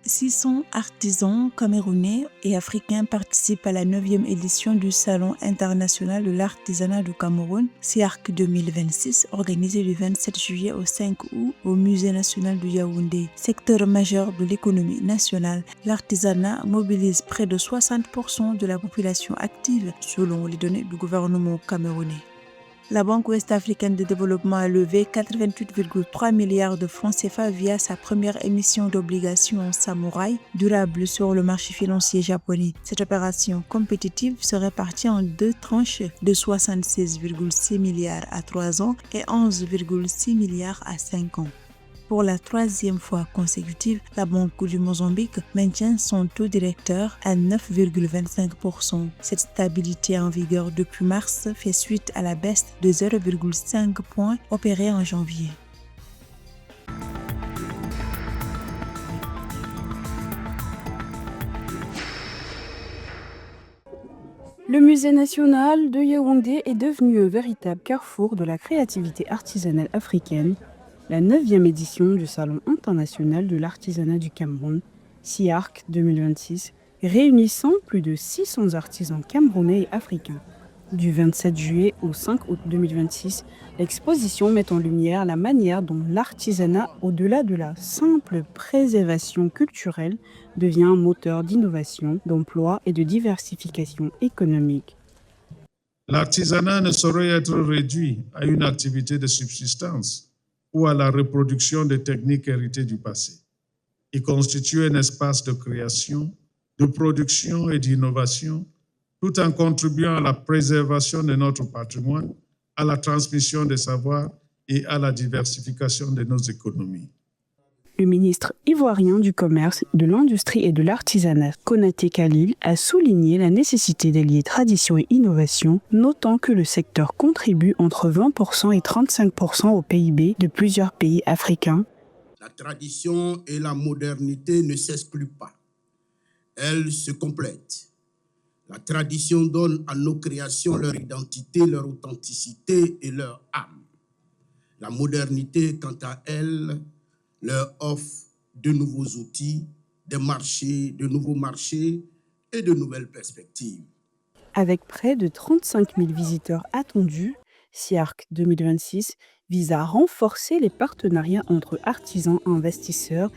600 artisans camerounais et africains participent à la 9e édition du Salon international de l'artisanat du Cameroun, SIARC 2026, organisé du 27 juillet au 5 août au Musée national de Yaoundé. Secteur majeur de l'économie nationale, l'artisanat mobilise près de 60% de la population active, selon les données du gouvernement camerounais. La Banque ouest-africaine de développement a levé 88,3 milliards de francs CFA via sa première émission d'obligations samouraï durables sur le marché financier japonais. Cette opération compétitive se répartit en deux tranches de 76,6 milliards à 3 ans et 11,6 milliards à 5 ans. Pour la troisième fois consécutive, la Banque du Mozambique maintient son taux directeur à 9,25%. Cette stabilité en vigueur depuis mars fait suite à la baisse de 0,5 points opérée en janvier. Le musée national de Yaoundé est devenu un véritable carrefour de la créativité artisanale africaine. La 9e édition du Salon international de l'artisanat du Cameroun, SIARC 2026, réunissant plus de 600 artisans camerounais et africains. Du 27 juillet au 5 août 2026, l'exposition met en lumière la manière dont l'artisanat, au-delà de la simple préservation culturelle, devient un moteur d'innovation, d'emploi et de diversification économique. L'artisanat ne saurait être réduit à une activité de subsistance ou à la reproduction des techniques héritées du passé. Il constitue un espace de création, de production et d'innovation, tout en contribuant à la préservation de notre patrimoine, à la transmission des savoirs et à la diversification de nos économies. Le ministre ivoirien du Commerce, de l'Industrie et de l'Artisanat, Konaté Khalil, a souligné la nécessité d'allier tradition et innovation, notant que le secteur contribue entre 20% et 35% au PIB de plusieurs pays africains. La tradition et la modernité ne s'excluent pas. Elles se complètent. La tradition donne à nos créations leur identité, leur authenticité et leur âme. La modernité, quant à elle, leur offre de nouveaux outils, des marchés, de nouveaux marchés et de nouvelles perspectives. Avec près de 35 000 visiteurs attendus, SIARC 2026 vise à renforcer les partenariats entre artisans, investisseurs,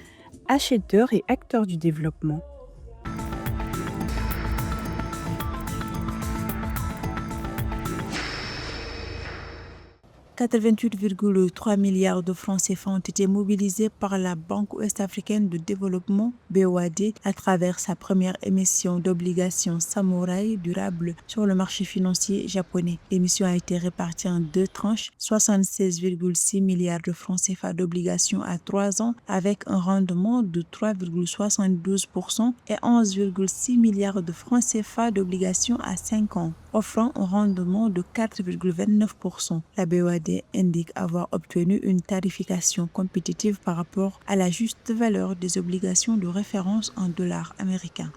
acheteurs et acteurs du développement. 88,3 milliards de francs CFA ont été mobilisés par la Banque ouest-africaine de développement BOAD à travers sa première émission d'obligations samouraï durables sur le marché financier japonais. L'émission a été répartie en deux tranches, 76,6 milliards de francs CFA d'obligations à 3 ans avec un rendement de 3,72% et 11,6 milliards de francs CFA d'obligations à 5 ans, offrant un rendement de 4,29%. La BOAD indique avoir obtenu une tarification compétitive par rapport à la juste valeur des obligations de référence en dollars américains.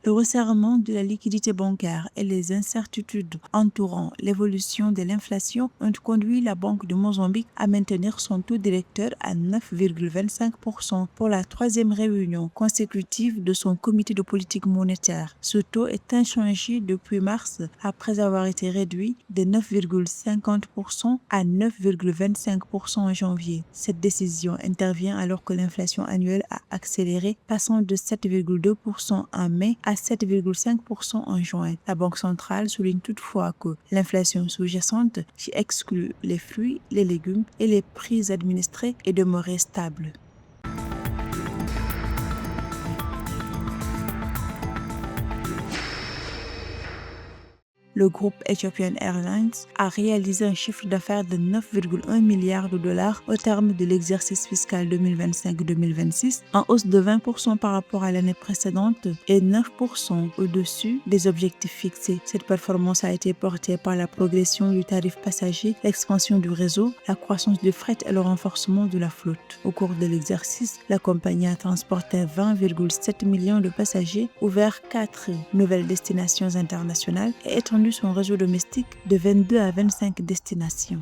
Le resserrement de la liquidité bancaire et les incertitudes entourant l'évolution de l'inflation ont conduit la Banque de Mozambique à maintenir son taux directeur à 9,25% pour la troisième réunion consécutive de son comité de politique monétaire. Ce taux est inchangé depuis mars après avoir été réduit de 9,50% à 9,25% en janvier. Cette décision intervient alors que l'inflation annuelle a accéléré, passant de 7,2% en mai à 7,5% en juin. La Banque centrale souligne toutefois que l'inflation sous-jacente, qui exclut les fruits, les légumes et les prix administrés, est demeurée stable. Le groupe Ethiopian Airlines a réalisé un chiffre d'affaires de 9,1 milliards de dollars au terme de l'exercice fiscal 2025-2026, en hausse de 20% par rapport à l'année précédente et 9% au-dessus des objectifs fixés. Cette performance a été portée par la progression du tarif passager, l'expansion du réseau, la croissance du fret et le renforcement de la flotte. Au cours de l'exercice, la compagnie a transporté 20,7 millions de passagers, ouvert 4 nouvelles destinations internationales et étendu étendu son réseau domestique de 22 à 25 destinations.